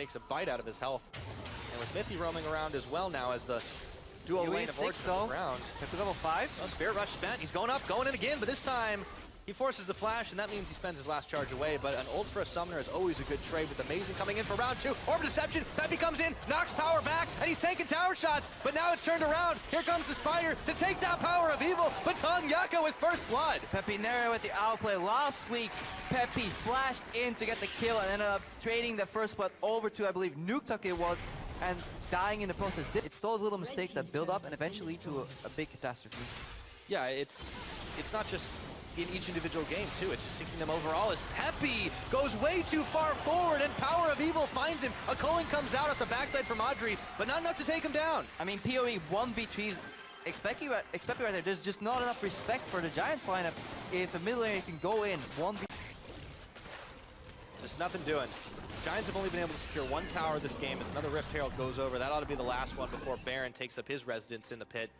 takes a bite out of his health. And with Mithy roaming around as well now as the duo lane of Orchid on the ground. Up to level 5. Oh, Spirit Rush spent. He's going up, going in again, but this time he forces the flash, and that means he spends his last charge away. But an ult for a summoner is always a good trade with Amazing coming in for round 2. Orb Deception, Peppy comes in, knocks power back, and he's taking tower shots. But now it's turned around. Here comes the Spider to take down Power of Evil. Batong Yaka with first blood. Peppy Nero with the outplay. Last week, Peppy flashed in to get the kill and ended up trading the first blood over to, I believe, Nuketuck it was, and dying in the process. It's those little mistakes that build up and eventually lead to a big catastrophe. Yeah, it's not just in each individual game, too. It's just sinking them overall as Peppy goes way too far forward and Power of Evil finds him. A culling comes out at the backside from Audrey, but not enough to take him down. I mean, PoE 1v3s, expecting right there, there's just not enough respect for the Giants lineup if a mid laner can go in 1v. Just nothing doing. Giants have only been able to secure one tower this game as another Rift Herald goes over. That ought to be the last one before Baron takes up his residence in the pit.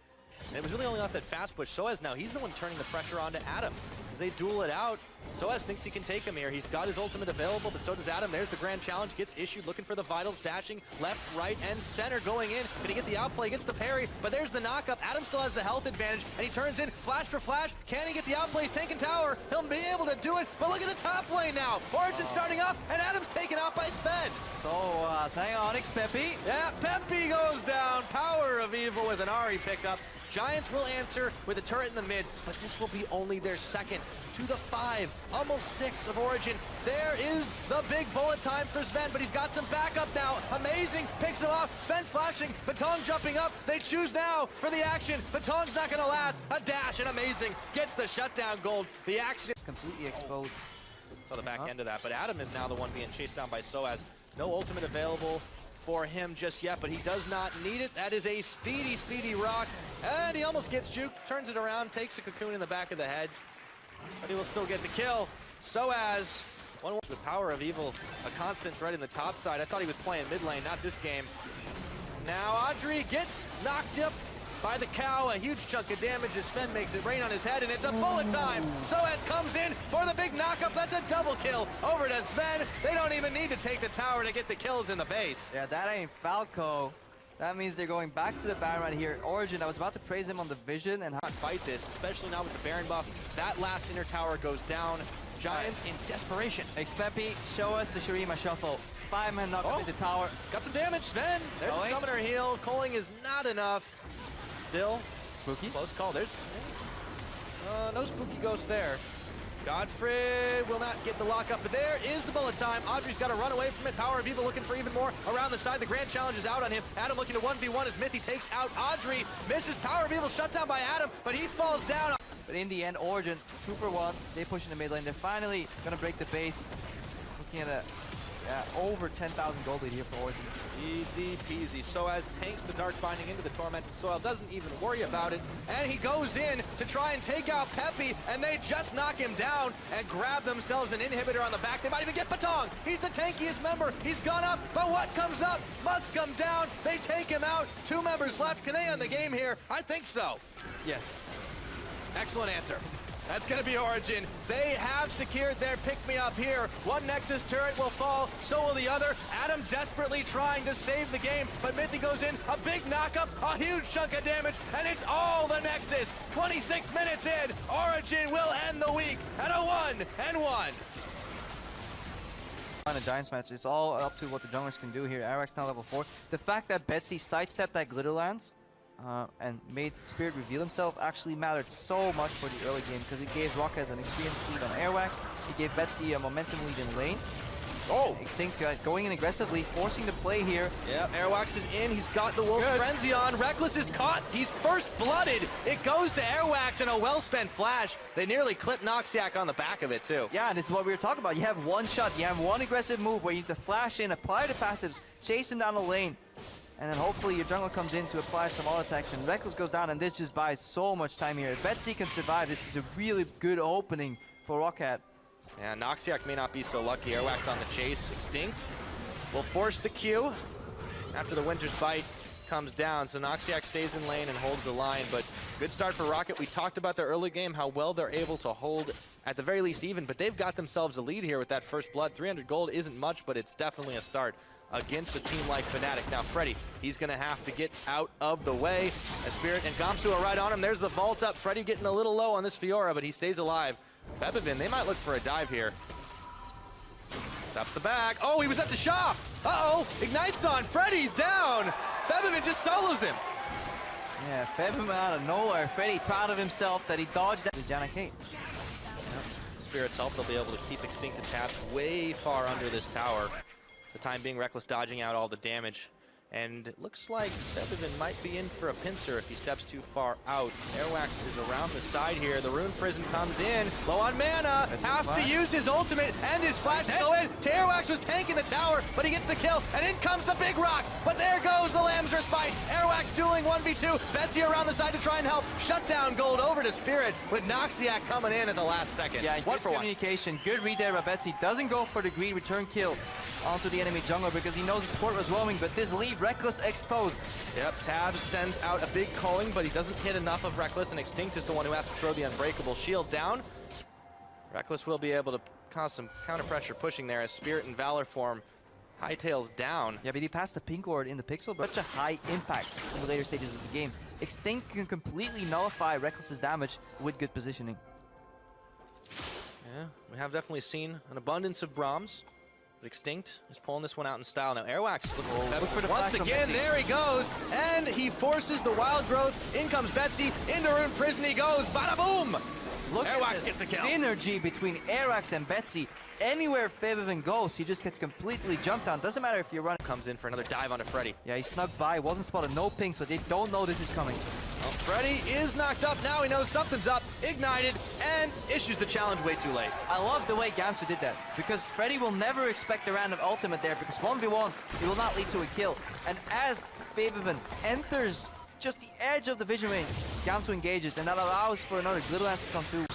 And it was really only off that fast push. Soaz now, he's the one turning the pressure onto Adam. As they duel it out, Soaz thinks he can take him here. He's got his ultimate available, but so does Adam. There's the grand challenge, gets issued, looking for the vitals, dashing left, right, and center, going in. Can he get the outplay, gets the parry, but there's the knockup. Adam still has the health advantage, and he turns in, flash for flash. Can he get the outplay? He's taking tower. He'll be able to do it, but look at the top lane now. Origin starting off, and Adam's taken out by Sven. So, Psyonix, Peppy. Yeah, Peppy goes down. Power of Evil with an Ahri pickup. Giants will answer with a turret in the mid, but this will be only their second to the 5, almost 6 of Origin. There is the big bullet time for Sven, but he's got some backup now. Amazing picks him off. Sven flashing, Batong jumping up. They choose now for the action. Batong's not going to last. A dash, and Amazing gets the shutdown gold. The action is Completely exposed. saw the back end of that, but Adam is now the one being chased down by Soaz. No ultimate available for him just yet, but he does not need it. That is a speedy, speedy rock, and he almost gets juked, turns it around, takes a cocoon in the back of the head, but he will still get the kill. Soaz, one with Power of Evil, a constant threat in the top side. I thought he was playing mid lane, not this game. Now Audrey gets knocked up by the cow, a huge chunk of damage as Sven makes it rain on his head, and it's a bullet time. Soaz comes in for the big knockup. That's a double kill over to Sven. They don't even need to take the tower to get the kills in the base. Yeah, that ain't Falco. That means they're going back to the Baron right here. Origin, I was about to praise him on the vision and how Not fight this, especially now with the Baron buff. That last inner tower goes down. Giants in desperation. Peppy, show us the Shurima shuffle. 5-man knock up in the tower. Got some damage, Sven. There's a summoner heal. Culling is not enough. Still, Spooky. Close call. There's no spooky ghost there. Godfrey will not get the lockup, but there is the bullet time. Audrey's got to run away from it. Power of Evil looking for even more around the side. The grand challenge is out on him. Adam looking to 1v1 as Mithy takes out Audrey. Misses. Power of Evil shut down by Adam, but he falls down. But in the end, Origin, 2 for 1. They push in the mid lane. They're finally going to break the base. Looking at over 10,000 gold lead here for Origin. Easy peasy. Soaz tanks the Dark Binding into the Torment. Soil doesn't even worry about it. And he goes in to try and take out Peppy, and they just knock him down and grab themselves an inhibitor on the back. They might even get Batong. He's the tankiest member. He's gone up, but what comes up must come down. They take him out. 2 members left. Can they end the game here? I think so. Yes. Excellent answer. That's going to be Origin. They have secured their pick-me-up here. One Nexus turret will fall, so will the other. Adam desperately trying to save the game, but Mithy goes in, a big knockup, a huge chunk of damage, and it's all the Nexus. 26 minutes in, Origin will end the week at a 1-1. On a Giants match, it's all up to what the junglers can do here. Arax now level 4. The fact that Betsy sidestepped that Glitter Lance and made Spirit reveal himself actually mattered so much for the early game because it gave Rocket an experience lead on Airwax. It gave Betsy a momentum lead in lane. Oh! Extinct going in aggressively, forcing the play here. Yeah, Airwax is in. He's got the Wolf Frenzy on. Reckless is caught. He's first blooded. It goes to Airwax and a well-spent flash. They nearly clip Noxiac on the back of it, too. Yeah, and this is what we were talking about. You have one shot. You have one aggressive move where you need to flash in, apply the passives, chase him down the lane. And then hopefully your jungle comes in to apply some all attacks, and Reckless goes down, and this just buys so much time here. If Betsy can survive, this is a really good opening for Rocket. Yeah, Noxiac may not be so lucky. Airwax on the chase. Extinct will force the Q after the Winter's Bite comes down. So Noxiac stays in lane and holds the line, but good start for Rocket. We talked about their early game, how well they're able to hold at the very least even, but they've got themselves a lead here with that first blood. 300 gold isn't much, but it's definitely a start. against a team like Fnatic. Now Freddy, he's gonna have to get out of the way. As Spirit and Gamsu are right on him. There's the vault up. Freddy getting a little low on this Fiora, but he stays alive. Febivin, they might look for a dive here. Stops the back. Oh, he was at the shop. Uh-oh, Ignite's on. Freddy's down. Febivin just solos him. Yeah, Febivin out of nowhere. Freddy proud of himself that he dodged that. Janna Kate. Spirit's help, they'll be able to keep Extinct and Tabs way far under this tower. The time being, Reckless dodging out all the damage. And it looks like Febivin might be in for a pincer if he steps too far out. Airwax is around the side here. The Rune Prison comes in. Low on mana. Have to use his ultimate and his flash to go in. Airwax was tanking the tower, but he gets the kill. And in comes the big rock. But there goes the Lamb's Respite. Airwax dueling 1v2. Betsy around the side to try and help. Shut down Gold over to Spirit with Noxiac coming in at the last second. Yeah, one for communication. Good read there by Betsy. Doesn't go for the greed return kill onto the enemy jungler because he knows the support was roaming, but this lead, Reckless exposed. Yep, Tabs sends out a big culling, but he doesn't hit enough of Reckless, and Extinct is the one who has to throw the Unbreakable Shield down. Reckless will be able to cause some counter pressure pushing there as Spirit and Valor form hightails down. Yeah, but he passed the pink ward in the pixel, but such a high impact in the later stages of the game. Extinct can completely nullify Reckless's damage with good positioning. Yeah, we have definitely seen an abundance of Brahms. But Extinct is pulling this one out in style. Now Airwax look for the once again, there he goes, and he forces the wild growth. In comes Betsy, into Rune Prison he goes, bada boom! Look Airwax at gets the kill. Synergy between Airwax and Betsy. Anywhere Febivin goes, he just gets completely jumped on. Doesn't matter if you're running. Comes in for another dive onto Freddy. Yeah, he snuck by, wasn't spotted, no ping, so they don't know this is coming. Well, Freddy is knocked up, now he knows something's up, ignited, and issues the challenge way too late. I love the way Gamsu did that, because Freddy will never expect a random ultimate there, because 1v1, it will not lead to a kill. And as Febivin enters just the edge of the vision range, Gamsu engages, and that allows for another little lance to come through.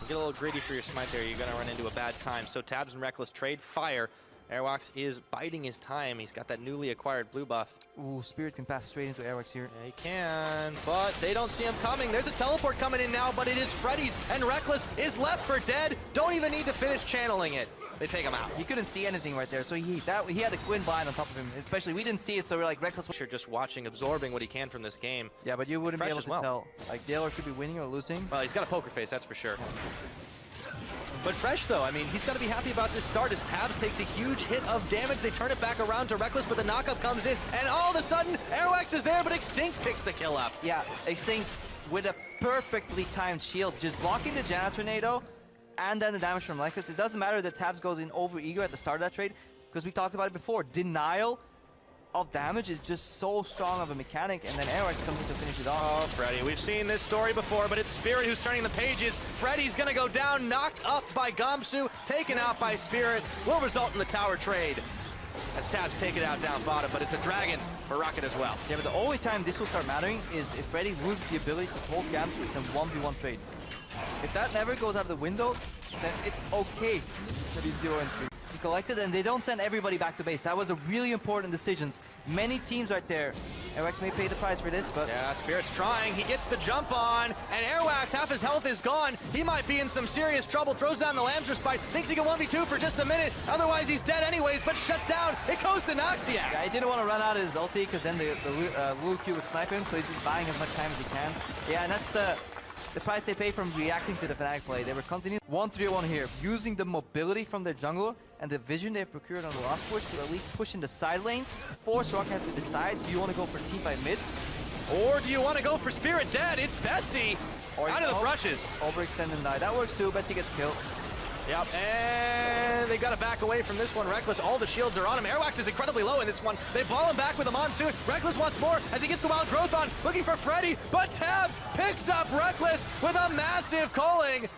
Get a little greedy for your smite there, you're gonna run into a bad time. So Tabs and Reckless trade fire. Airwax is biding his time. He's got that newly acquired blue buff. Ooh, Spirit can pass straight into Airwax here. Yeah, he can, but they don't see him coming. There's a teleport coming in now, but it is Freddy's, and Reckless is left for dead. Don't even need to finish channeling it. They take him out. He couldn't see anything right there, so he had a Quinn blind on top of him. Especially, we didn't see it, so we're like, Reckless. You're just watching, absorbing what he can from this game. Yeah, but you wouldn't be able to well. tell. Like, Daylor could be winning or losing. Well, he's got a poker face, that's for sure. But Fresh, though, I mean, he's got to be happy about this start as Tabs takes a huge hit of damage. They turn it back around to Reckless, but the knockup comes in, and all of a sudden, Airwax is there, but Extinct picks the kill up. Yeah, Extinct with a perfectly timed shield, just blocking the Janna Tornado, and then the damage from Reckless. It doesn't matter that Tabs goes in over eager at the start of that trade, because we talked about it before. Denial of damage is just so strong of a mechanic, and then Airwax comes in to finish it off. Oh, Freddy, we've seen this story before, but it's Spirit who's turning the pages. Freddy's gonna go down, knocked up by Gamsu, taken out by Spirit, will result in the tower trade as Tabs take it out down bottom, but it's a dragon for Rocket as well. Yeah, but the only time this will start mattering is if Freddy loses the ability to hold Gamsu in a 1v1 trade. If that never goes out of the window, then it's okay to be 0-3. He collected, and they don't send everybody back to base. That was a really important decision. Many teams right there. Airwax may pay the price for this, but... Yeah, Spirit's trying. He gets the jump on, and Airwax, half his health is gone. He might be in some serious trouble. Throws down the Lamb's Respite. Thinks he can 1v2 for just a minute. Otherwise, he's dead anyways, but shut down. It goes to Noxiac. Yeah, he didn't want to run out of his ulti, because then the Lulu Q would snipe him, so he's just buying as much time as he can. Yeah, and that's the price they pay from reacting to the Fnatic play. They were continuing 1-3-1 here, using the mobility from their jungler and the vision they've procured on the last push to at least push in the side lanes. Force Rocket to decide, do you want to go for teamfight mid? Or do you want to go for Spirit dead? It's Betsy out of the brushes. Overextend and die. That works too. Betsy gets killed. Yep, and they got to back away from this one. Reckless, all the shields are on him. Airwax is incredibly low in this one. They ball him back with a Monsoon. Reckless wants more as he gets the Wild Growth on, looking for Freddy, but Tabs picks up Reckless with a massive calling.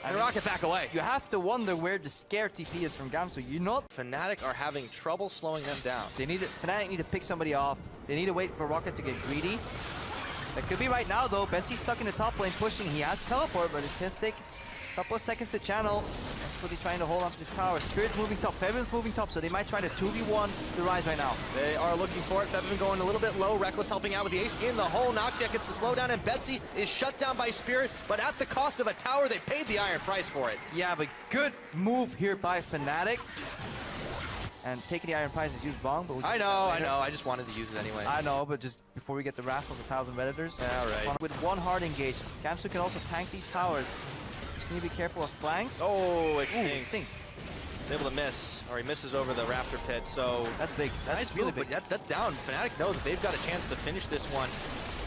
And Rocket back away. You have to wonder where the scare TP is from Gamsu. You know, Fnatic are having trouble slowing them down. Fnatic need to pick somebody off. They need to wait for Rocket to get greedy. That could be right now though. Betsy's stuck in the top lane pushing. He has teleport, but it can take a couple of seconds to channel. Desperately trying to hold on to this tower. Spirit's moving top, Fevin's moving top, so they might try to 2v1 the Rise right now. They are looking for it. Fevin going a little bit low. Reckless helping out with the ace in the hole. Noxiac gets the slowdown, and Betsy is shut down by Spirit, but at the cost of a tower, they paid the iron price for it. Yeah, but good move here by Fnatic. And taking the Iron Prize is used wrong, but we'll I know. I just wanted to use it anyway. I know, but just before we get the Wrath of 1,000 Redditors. Yeah, right. With one hard engage, Gamsu can also tank these towers. Just need to be careful of flanks. Oh, Extinct. Extinct. He's able to miss, or he misses over the Raptor Pit, so... That's big. That's nice really move, big. but that's down. Fnatic know that they've got a chance to finish this one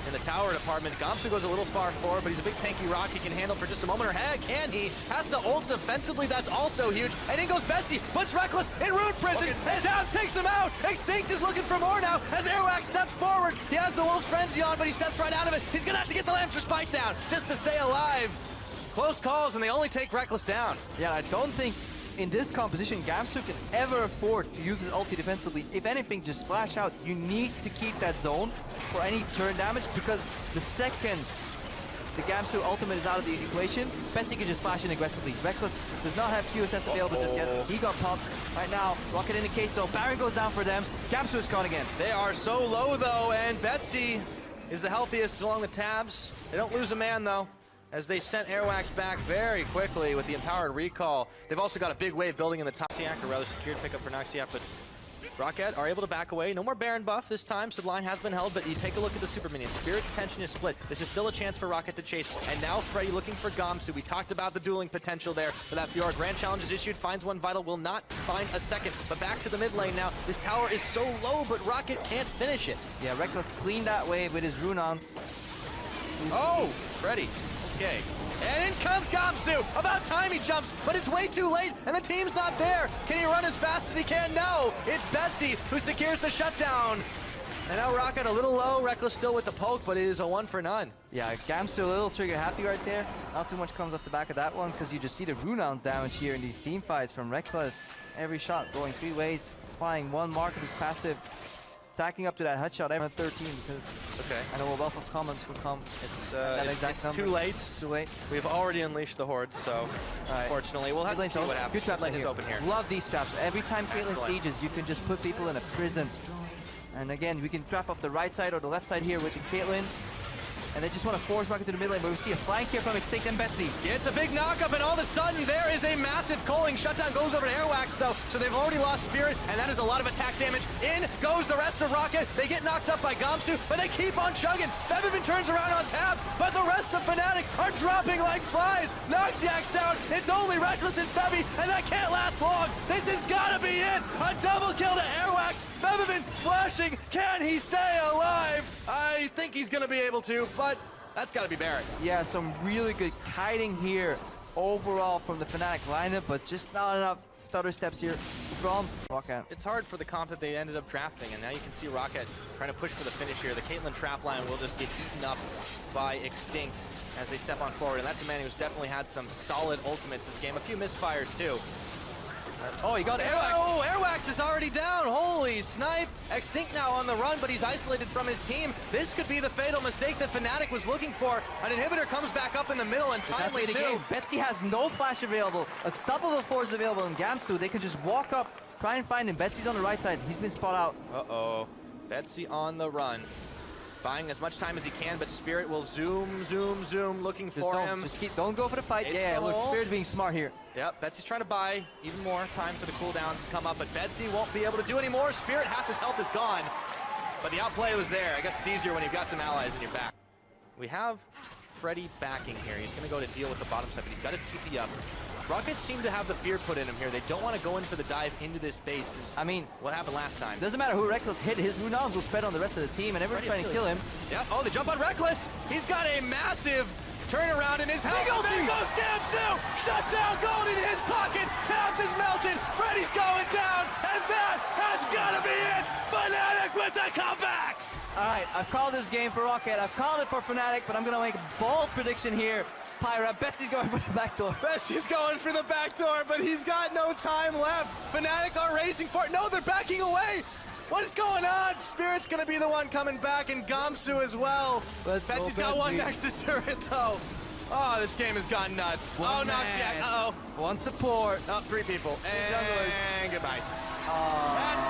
in the tower department. Gamsu goes a little far forward, but he's a big tanky rock he can handle for just a moment. Or heck, can he? Has to ult defensively, that's also huge. And in goes Betsy, puts Reckless in Rune Prison, and down takes him out. Extinct is looking for more now as Airwax steps forward. He has the Wolf's Frenzy on, but he steps right out of it. He's gonna have to get the Lamps Spike down just to stay alive. Close calls, and they only take Reckless down. Yeah, I don't think in this composition, Gamsu can ever afford to use his ulti defensively. If anything, just flash out. You need to keep that zone for any turn damage, because the second the Gamsu ultimate is out of the equation, Betsy can just flash in aggressively. Reckless does not have QSS available just yet. He got popped. Right now, Rocket indicates so. Baron goes down for them. Gamsu is gone again. They are so low, though, and Betsy is the healthiest along the tabs. They don't lose a man, though, as they sent Airwax back very quickly with the empowered recall. They've also got a big wave building in the top. Noxiac, or rather secured pickup for Noxiac, but Rocket are able to back away. No more Baron buff this time, so the line has been held, but you take a look at the super minions. Spirit's attention is split. This is still a chance for Rocket to chase, and now Freddy looking for Gamsu. We talked about the dueling potential there for that Fjord. Grand challenge is issued, finds one vital, will not find a second, but back to the mid lane now. This tower is so low, but Rocket can't finish it. Yeah, Reckless cleaned that wave with his Runons. Oh, Freddy. Okay. And in comes Gamsu. About time he jumps, but it's way too late, and the team's not there. Can he run as fast as he can? No. It's Betsy who secures the shutdown. And now Rocket a little low. Reckless still with the poke, but it is a 1 for none. Yeah, Gamsu a little trigger happy right there. Not too much comes off the back of that one, because you just see the Runons damage here in these team fights from Reckless. Every shot going 3 ways, applying one mark of his passive. Stacking up to that headshot every 13, because I know a wealth of comments will come. It's too late. It's too late. We've already unleashed the Horde, so unfortunately we'll have to see what happens. Good trap lane is open here. Love these traps. Every time Caitlyn sieges, you can just put people in a prison. And again, we can trap off the right side or the left side here with the Caitlyn. And they just want to force Rocket to the mid lane, but we see a flank here from Extinct and Betsy. It's a big knockup, and all of a sudden there is a massive culling. Shutdown goes over to Airwax, though, so they've already lost Spirit, and that is a lot of attack damage. In goes the rest of Rocket. They get knocked up by Gamsu, but they keep on chugging. Fevivin turns around on tabs, but the rest of Fnatic are dropping like flies. Noxiac's down. It's only Reckless and Fevy, and that can't last long. This has got to be it. A double kill to Airwax. Fevivin flashing. Can he stay alive? I think he's going to be able to, but that's got to be Barrett. Yeah, some really good kiting here overall from the Fnatic lineup, but just not enough stutter steps here from Rocket. It's hard for the comp that they ended up drafting, and now you can see Rocket trying to push for the finish here. The Caitlyn trap line will just get eaten up by Extinct as they step on forward, and that's a man who's definitely had some solid ultimates this game. A few misfires, too. Oh, he got Airwax. Oh, Airwax is already down. Holy snipe. Extinct now on the run, but he's isolated from his team. This could be the fatal mistake that Fnatic was looking for. An inhibitor comes back up in the middle, and timely too. Betsy has no flash available. Unstoppable force available in Gamsu. They can just walk up, try and find him. Betsy's on the right side. He's been spot out. Uh-oh. Betsy on the run. Buying as much time as he can, but Spirit will zoom, looking for him. Just don't go for the fight. Yeah, look, Spirit being smart here. Yep, Betsy's trying to buy even more time for the cooldowns to come up, but Betsy won't be able to do any more. Spirit, half his health is gone, but the outplay was there. I guess it's easier when you've got some allies in your back. We have Freddy backing here. He's going to go to deal with the bottom side, but he's got his TP up. Rockets seem to have the fear put in him here. They don't want to go in for the dive into this base. I mean, what happened last time? Doesn't matter who Reckless hit, his Runons will spread on the rest of the team, and everyone's trying to kill him. Yeah, oh, they jump on Reckless. He's got a massive turnaround in his health. There goes Gamsu! Shut down Gold in his pocket! Tabs is melted! Freddy's going down! And that has got to be it! Fnatic with the comebacks! Alright, I've called this game for Rocket. I've called it for Fnatic, but I'm going to make a bold prediction here. Pyra, Betsy's going for the back door. Betsy's going for the back door, but he's got no time left. Fnatic are racing for it. No, they're backing away. What is going on? Spirit's going to be the one coming back, and Gamsu as well. Betsy's got one next to Turret, though. Oh, this game has gone nuts. Not yet. Uh-oh. One support. Oh, 3 people. And goodbye. That's